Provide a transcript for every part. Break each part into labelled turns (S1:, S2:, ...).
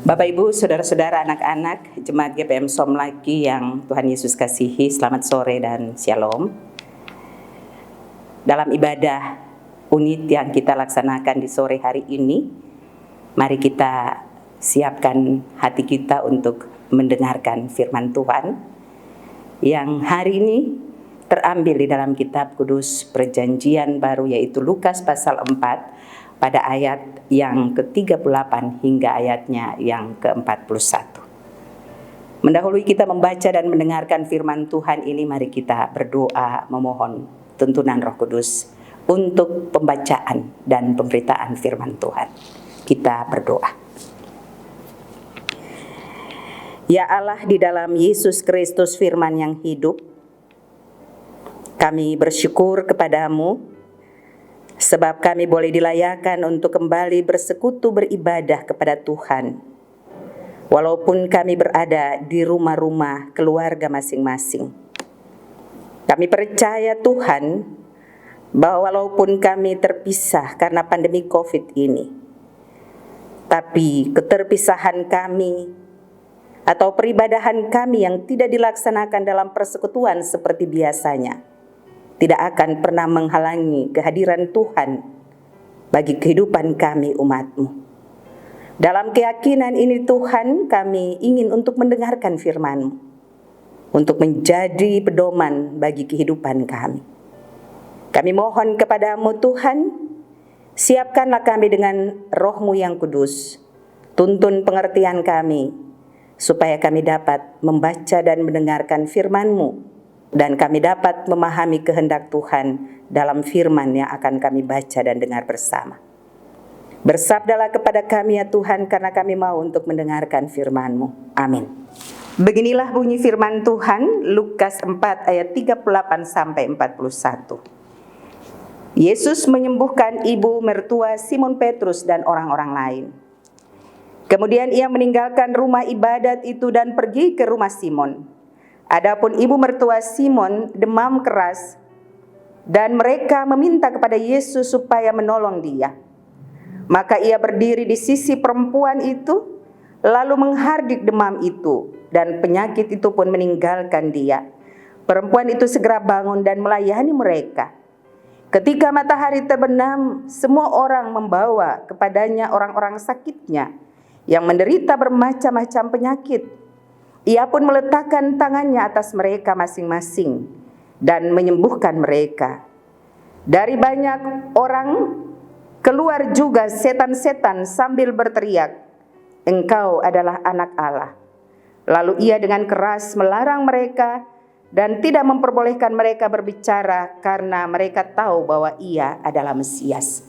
S1: Bapak Ibu, saudara-saudara, anak-anak, jemaat GPM Somlaki yang Tuhan Yesus kasihi, selamat sore dan shalom. Dalam ibadah unit yang kita laksanakan di sore hari ini, mari kita siapkan hati kita untuk mendengarkan firman Tuhan yang hari ini terambil di dalam kitab Kudus Perjanjian Baru, yaitu Lukas pasal 4 pada ayat yang ke-38 hingga ayatnya yang ke-41. Mendahului kita membaca dan mendengarkan firman Tuhan ini, mari kita berdoa memohon tuntunan Roh Kudus untuk pembacaan dan pemberitaan firman Tuhan. Kita berdoa. Ya Allah, di dalam Yesus Kristus firman yang hidup, kami bersyukur kepadamu sebab kami boleh dilayakan untuk kembali bersekutu beribadah kepada Tuhan. Walaupun kami berada di rumah-rumah keluarga masing-masing. Kami percaya Tuhan bahwa walaupun kami terpisah karena pandemi COVID ini, tapi keterpisahan kami atau peribadahan kami yang tidak dilaksanakan dalam persekutuan seperti biasanya tidak akan pernah menghalangi kehadiran Tuhan bagi kehidupan kami umat-Mu. Dalam keyakinan ini Tuhan, kami ingin untuk mendengarkan firman-Mu, untuk menjadi pedoman bagi kehidupan kami. Kami mohon kepadamu Tuhan, siapkanlah kami dengan Roh-Mu yang kudus, tuntun pengertian kami, supaya kami dapat membaca dan mendengarkan firman-Mu, dan kami dapat memahami kehendak Tuhan dalam firman yang akan kami baca dan dengar bersama. Bersabdalah kepada kami ya Tuhan, karena kami mau untuk mendengarkan firman-Mu. Amin. Beginilah bunyi firman Tuhan, Lukas 4 ayat 38 sampai 41. Yesus menyembuhkan ibu mertua Simon Petrus dan orang-orang lain. Kemudian ia meninggalkan rumah ibadat itu dan pergi ke rumah Simon. Adapun ibu mertua Simon demam keras dan mereka meminta kepada Yesus supaya menolong dia. Maka ia berdiri di sisi perempuan itu, lalu menghardik demam itu, dan penyakit itu pun meninggalkan dia. Perempuan itu segera bangun dan melayani mereka. Ketika matahari terbenam, semua orang membawa kepadanya orang-orang sakitnya yang menderita bermacam-macam penyakit. Ia pun meletakkan tangannya atas mereka masing-masing dan menyembuhkan mereka. Dari banyak orang keluar juga setan-setan sambil berteriak, "Engkau adalah anak Allah." Lalu ia dengan keras melarang mereka dan tidak memperbolehkan mereka berbicara karena mereka tahu bahwa ia adalah Mesias.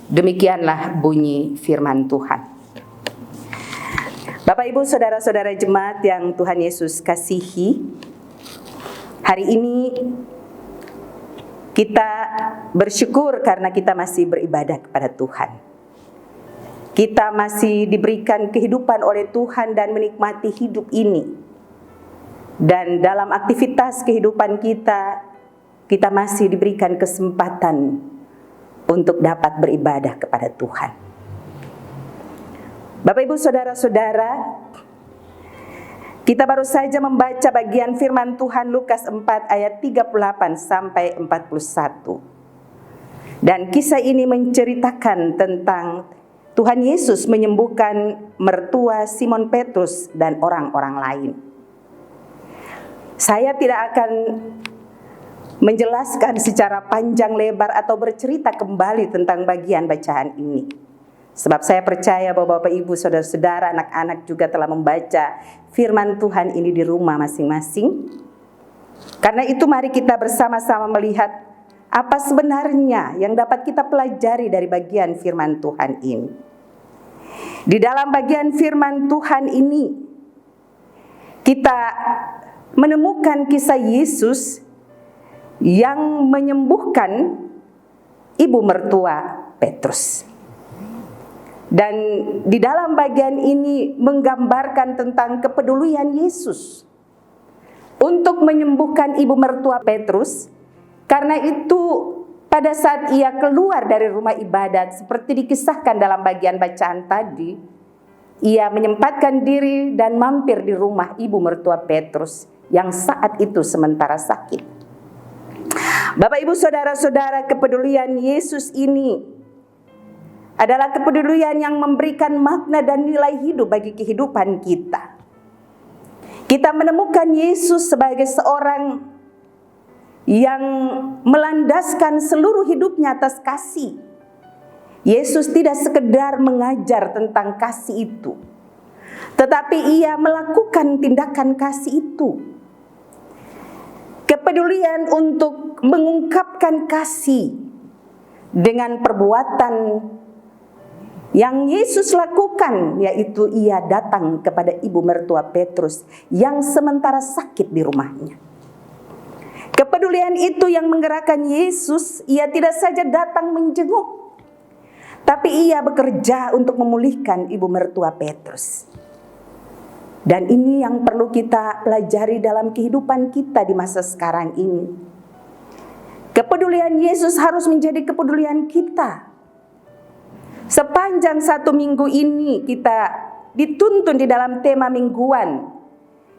S1: Demikianlah bunyi firman Tuhan. Bapak Ibu saudara-saudara jemaat yang Tuhan Yesus kasihi, hari ini kita bersyukur karena kita masih beribadah kepada Tuhan. Kita masih diberikan kehidupan oleh Tuhan dan menikmati hidup ini. Dan dalam aktivitas kehidupan kita, kita masih diberikan kesempatan untuk dapat beribadah kepada Tuhan. Bapak Ibu saudara-saudara, kita baru saja membaca bagian firman Tuhan Lukas 4 ayat 38 sampai 41. Dan kisah ini menceritakan tentang Tuhan Yesus menyembuhkan mertua Simon Petrus dan orang-orang lain. Saya tidak akan menjelaskan secara panjang lebar atau bercerita kembali tentang bagian bacaan ini. Sebab saya percaya bahwa Bapak Ibu saudara-saudara, anak-anak juga telah membaca firman Tuhan ini di rumah masing-masing. Karena itu mari kita bersama-sama melihat apa sebenarnya yang dapat kita pelajari dari bagian firman Tuhan ini. Di dalam bagian firman Tuhan ini kita menemukan kisah Yesus yang menyembuhkan ibu mertua Petrus. Dan di dalam bagian ini menggambarkan tentang kepedulian Yesus untuk menyembuhkan ibu mertua Petrus. Karena itu pada saat ia keluar dari rumah ibadat, seperti dikisahkan dalam bagian bacaan tadi, ia menyempatkan diri dan mampir di rumah ibu mertua Petrus yang saat itu sementara sakit. Bapak, Ibu, saudara-saudara, kepedulian Yesus ini adalah kepedulian yang memberikan makna dan nilai hidup bagi kehidupan kita. Kita menemukan Yesus sebagai seorang yang melandaskan seluruh hidupnya atas kasih. Yesus tidak sekedar mengajar tentang kasih itu, tetapi ia melakukan tindakan kasih itu. Kepedulian untuk mengungkapkan kasih dengan perbuatan yang Yesus lakukan, yaitu ia datang kepada ibu mertua Petrus yang sementara sakit di rumahnya. Kepedulian itu yang menggerakkan Yesus. Ia tidak saja datang menjenguk, tapi ia bekerja untuk memulihkan ibu mertua Petrus. Dan ini yang perlu kita pelajari dalam kehidupan kita di masa sekarang ini. Kepedulian Yesus harus menjadi kepedulian kita. Sepanjang 1 minggu ini kita dituntun di dalam tema mingguan,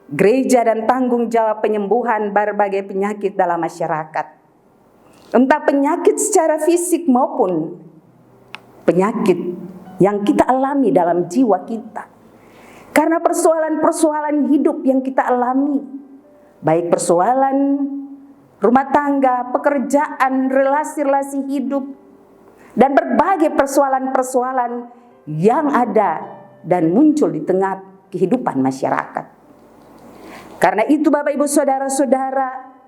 S1: gereja dan tanggung jawab penyembuhan berbagai penyakit dalam masyarakat. Entah penyakit secara fisik maupun penyakit yang kita alami dalam jiwa kita. Karena persoalan-persoalan hidup yang kita alami, baik persoalan rumah tangga, pekerjaan, relasi-relasi hidup, dan berbagai persoalan-persoalan yang ada dan muncul di tengah kehidupan masyarakat. Karena itu Bapak, Ibu, saudara-saudara,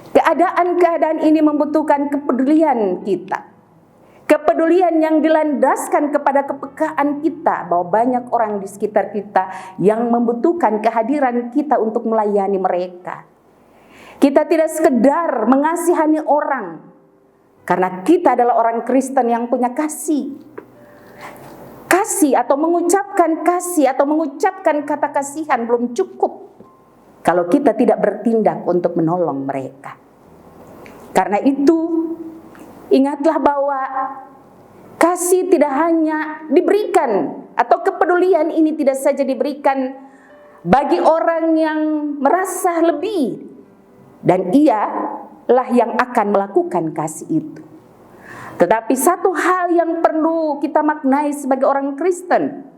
S1: keadaan-keadaan ini membutuhkan kepedulian kita. Kepedulian yang dilandaskan kepada kepekaan kita bahwa banyak orang di sekitar kita yang membutuhkan kehadiran kita untuk melayani mereka. Kita tidak sekedar mengasihani orang, karena kita adalah orang Kristen yang punya kasih. Kasih atau mengucapkan kasih atau mengucapkan kata kasihan belum cukup kalau kita tidak bertindak untuk menolong mereka. Karena itu, ingatlah bahwa kasih tidak hanya diberikan, atau kepedulian ini tidak saja diberikan bagi orang yang merasa lebih, dan ialah yang akan melakukan kasih itu. Tetapi satu hal yang perlu kita maknai sebagai orang Kristen,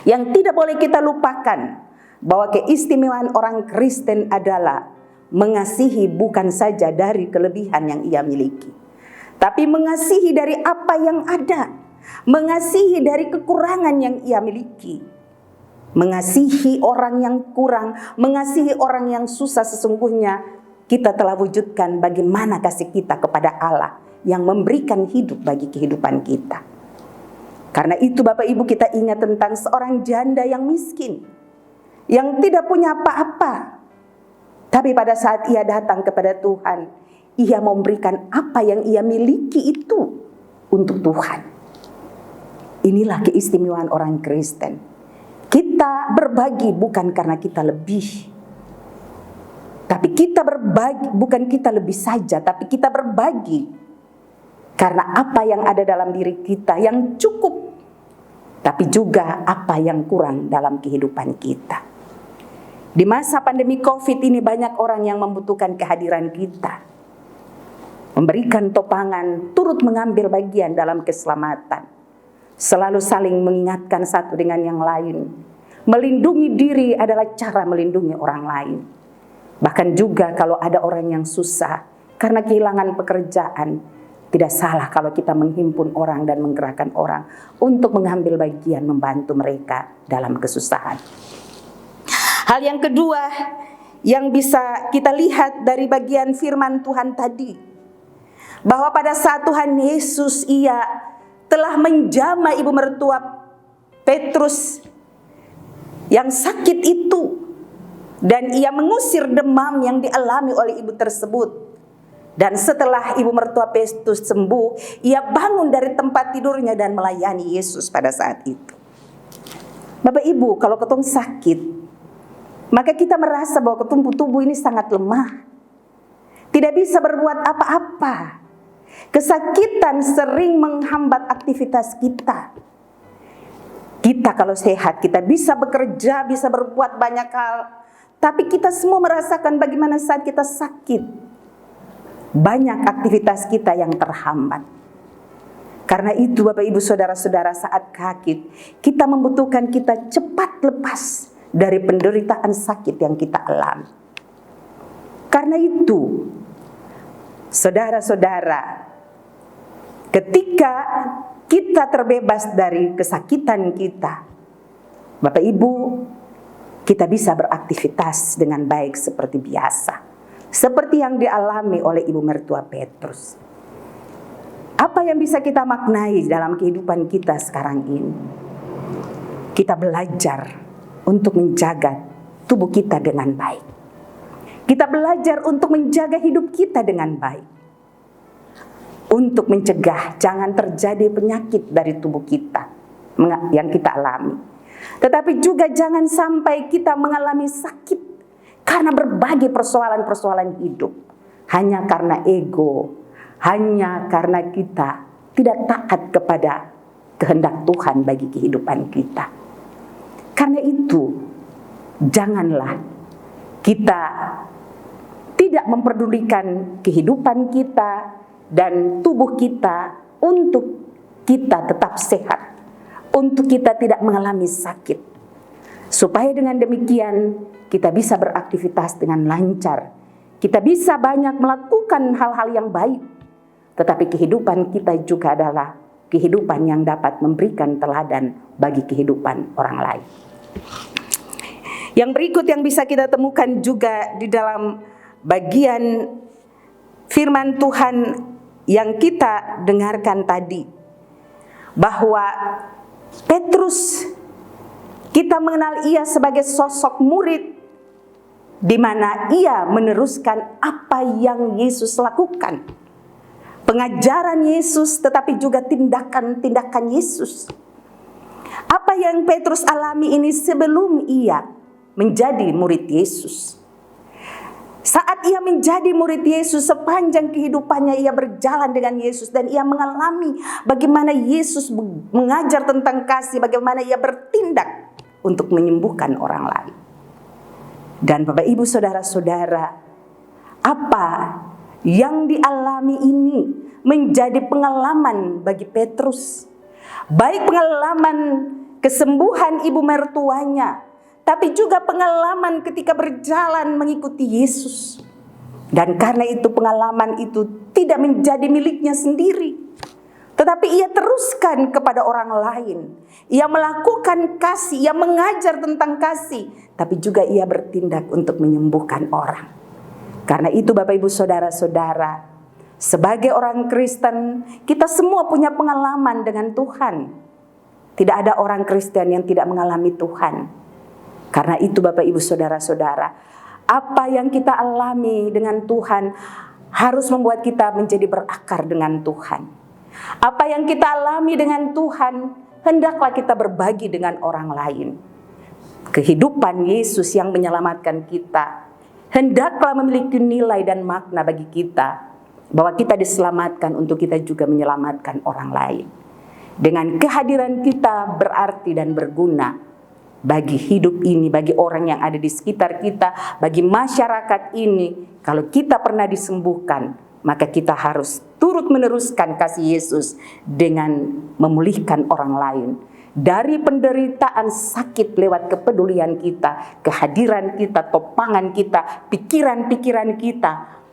S1: yang tidak boleh kita lupakan, bahwa keistimewaan orang Kristen adalah mengasihi bukan saja dari kelebihan yang ia miliki, tapi mengasihi dari apa yang ada, mengasihi dari kekurangan yang ia miliki, mengasihi orang yang kurang, mengasihi orang yang susah. Sesungguhnya kita telah wujudkan bagaimana kasih kita kepada Allah yang memberikan hidup bagi kehidupan kita. Karena itu Bapak Ibu, kita ingat tentang seorang janda yang miskin, yang tidak punya apa-apa. Tapi pada saat ia datang kepada Tuhan, ia memberikan apa yang ia miliki itu untuk Tuhan. Inilah keistimewaan orang Kristen. Kita berbagi bukan karena kita lebih, tapi kita berbagi bukan kita lebih saja, tapi kita berbagi karena apa yang ada dalam diri kita yang cukup, tapi juga apa yang kurang dalam kehidupan kita. Di masa pandemi COVID ini banyak orang yang membutuhkan kehadiran kita, memberikan topangan, turut mengambil bagian dalam keselamatan, selalu saling mengingatkan satu dengan yang lain. Melindungi diri adalah cara melindungi orang lain. Bahkan juga kalau ada orang yang susah karena kehilangan pekerjaan, tidak salah kalau kita menghimpun orang dan menggerakkan orang untuk mengambil bagian membantu mereka dalam kesusahan. Hal yang kedua yang bisa kita lihat dari bagian firman Tuhan tadi, bahwa pada saat Tuhan Yesus ia telah menjamah ibu mertua Petrus yang sakit itu, dan ia mengusir demam yang dialami oleh ibu tersebut. Dan setelah ibu mertua Petrus sembuh, ia bangun dari tempat tidurnya dan melayani Yesus pada saat itu. Bapak Ibu, kalau ketemu sakit, maka kita merasa bahwa tubuh ini sangat lemah, tidak bisa berbuat apa-apa. Kesakitan sering menghambat aktivitas kita. Kita kalau sehat, kita bisa bekerja, bisa berbuat banyak hal. Tapi kita semua merasakan bagaimana saat kita sakit, banyak aktivitas kita yang terhambat. Karena itu Bapak Ibu Saudara-saudara, saat sakit, kita membutuhkan kita cepat lepas dari penderitaan sakit yang kita alami. Karena itu, saudara-saudara, ketika kita terbebas dari kesakitan kita, Bapak Ibu, kita bisa beraktivitas dengan baik seperti biasa. Seperti yang dialami oleh Ibu Mertua Petrus. Apa yang bisa kita maknai dalam kehidupan kita sekarang ini? Kita belajar untuk menjaga tubuh kita dengan baik. Kita belajar untuk menjaga hidup kita dengan baik. Untuk mencegah jangan terjadi penyakit dari tubuh kita yang kita alami. Tetapi juga jangan sampai kita mengalami sakit karena berbagai persoalan-persoalan hidup. Hanya karena ego, hanya karena kita tidak taat kepada kehendak Tuhan bagi kehidupan kita. Karena itu, janganlah kita tidak memperdulikan kehidupan kita dan tubuh kita untuk kita tetap sehat, untuk kita tidak mengalami sakit. Supaya dengan demikian kita bisa beraktivitas dengan lancar, kita bisa banyak melakukan hal-hal yang baik, tetapi kehidupan kita juga adalah kehidupan yang dapat memberikan teladan bagi kehidupan orang lain. Yang berikut yang bisa kita temukan juga di dalam bagian firman Tuhan yang kita dengarkan tadi, bahwa Petrus, kita mengenal ia sebagai sosok murid di mana ia meneruskan apa yang Yesus lakukan. Pengajaran Yesus, tetapi juga tindakan-tindakan Yesus. Apa yang Petrus alami ini sebelum ia menjadi murid Yesus. Saat ia menjadi murid Yesus, sepanjang kehidupannya ia berjalan dengan Yesus dan ia mengalami bagaimana Yesus mengajar tentang kasih, bagaimana ia bertindak untuk menyembuhkan orang lain. Dan Bapak Ibu Saudara-saudara, apa yang dialami ini menjadi pengalaman bagi Petrus. Baik pengalaman kesembuhan ibu mertuanya, tapi juga pengalaman ketika berjalan mengikuti Yesus. Dan karena itu pengalaman itu tidak menjadi miliknya sendiri, tetapi ia teruskan kepada orang lain. Ia melakukan kasih, ia mengajar tentang kasih, tapi juga ia bertindak untuk menyembuhkan orang. Karena itu Bapak Ibu Saudara-saudara, sebagai orang Kristen, kita semua punya pengalaman dengan Tuhan. Tidak ada orang Kristen yang tidak mengalami Tuhan. Karena itu Bapak Ibu Saudara-saudara, apa yang kita alami dengan Tuhan harus membuat kita menjadi berakar dengan Tuhan. Apa yang kita alami dengan Tuhan, hendaklah kita berbagi dengan orang lain. Kehidupan Yesus yang menyelamatkan kita, hendaklah memiliki nilai dan makna bagi kita, bahwa kita diselamatkan untuk kita juga menyelamatkan orang lain. Dengan kehadiran kita berarti dan berguna bagi hidup ini, bagi orang yang ada di sekitar kita, bagi masyarakat ini. Kalau kita pernah disembuhkan, maka kita harus turut meneruskan kasih Yesus dengan memulihkan orang lain. Dari penderitaan sakit lewat kepedulian kita, kehadiran kita, topangan kita, pikiran-pikiran kita,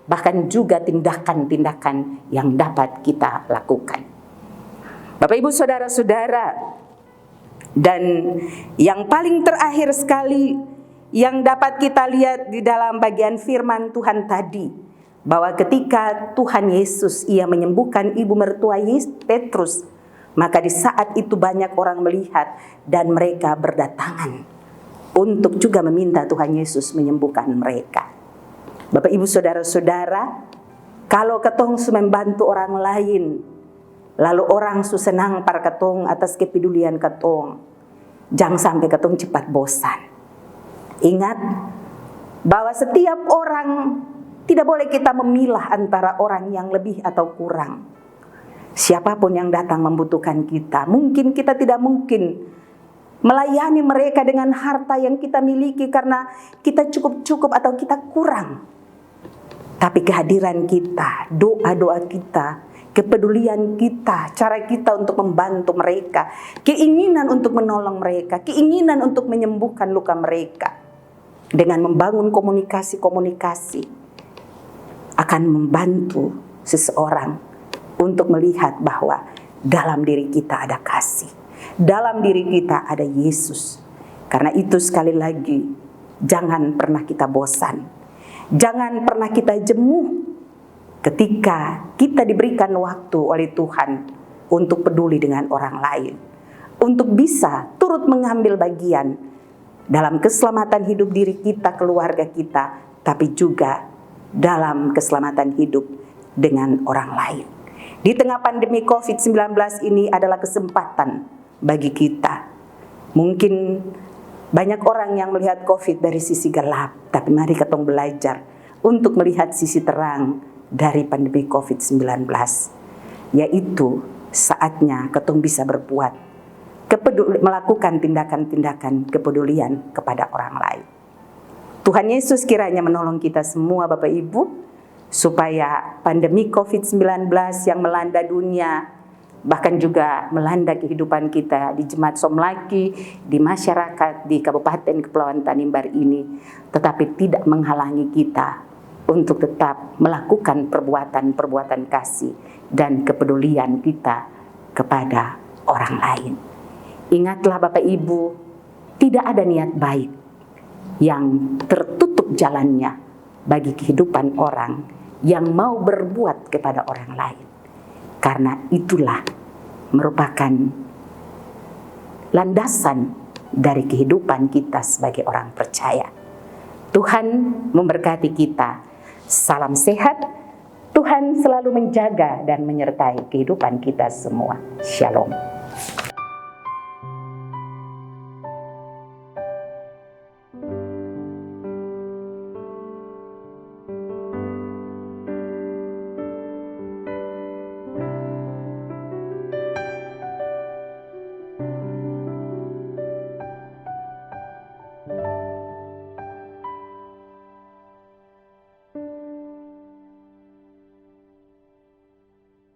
S1: bahkan juga tindakan-tindakan yang dapat kita lakukan. Bapak Ibu Saudara-saudara, dan yang paling terakhir sekali yang dapat kita lihat di dalam bagian firman Tuhan tadi, bahwa ketika Tuhan Yesus ia menyembuhkan ibu mertua Petrus, maka di saat itu banyak orang melihat dan mereka berdatangan untuk juga meminta Tuhan Yesus menyembuhkan mereka. Bapak Ibu Saudara-saudara, kalau ketong membantu orang lain, lalu orang senang par ketong atas kepedulian ketong, jangan sampai ketong cepat bosan. Ingat bahwa setiap orang tidak boleh kita memilah antara orang yang lebih atau kurang. Siapapun yang datang membutuhkan kita, mungkin kita tidak mungkin melayani mereka dengan harta yang kita miliki karena kita cukup-cukup atau kita kurang. Tapi kehadiran kita, doa-doa kita, kepedulian kita, cara kita untuk membantu mereka, keinginan untuk menolong mereka, keinginan untuk menyembuhkan luka mereka, dengan membangun komunikasi-komunikasi akan membantu seseorang untuk melihat bahwa dalam diri kita ada kasih, dalam diri kita ada Yesus. Karena itu sekali lagi, jangan pernah kita bosan, jangan pernah kita jenuh ketika kita diberikan waktu oleh Tuhan untuk peduli dengan orang lain, untuk bisa turut mengambil bagian dalam keselamatan hidup diri kita, keluarga kita, tapi juga dalam keselamatan hidup dengan orang lain. Di tengah pandemi COVID-19 ini adalah kesempatan bagi kita. Mungkin banyak orang yang melihat COVID dari sisi gelap, tapi mari kita belajar untuk melihat sisi terang dari pandemi COVID-19, yaitu saatnya kita bisa berbuat, melakukan tindakan-tindakan kepedulian kepada orang lain. Tuhan Yesus kiranya menolong kita semua Bapak Ibu, supaya pandemi COVID-19 yang melanda dunia, bahkan juga melanda kehidupan kita di Jemaat Somlaki, di masyarakat, di Kabupaten Kepulauan Tanimbar ini, tetapi tidak menghalangi kita untuk tetap melakukan perbuatan-perbuatan kasih dan kepedulian kita kepada orang lain. Ingatlah Bapak Ibu, tidak ada niat baik yang tertutup jalannya bagi kehidupan orang yang mau berbuat kepada orang lain. Karena itulah merupakan landasan dari kehidupan kita sebagai orang percaya. Tuhan memberkati kita. Salam sehat. Tuhan selalu menjaga dan menyertai kehidupan kita semua. Shalom.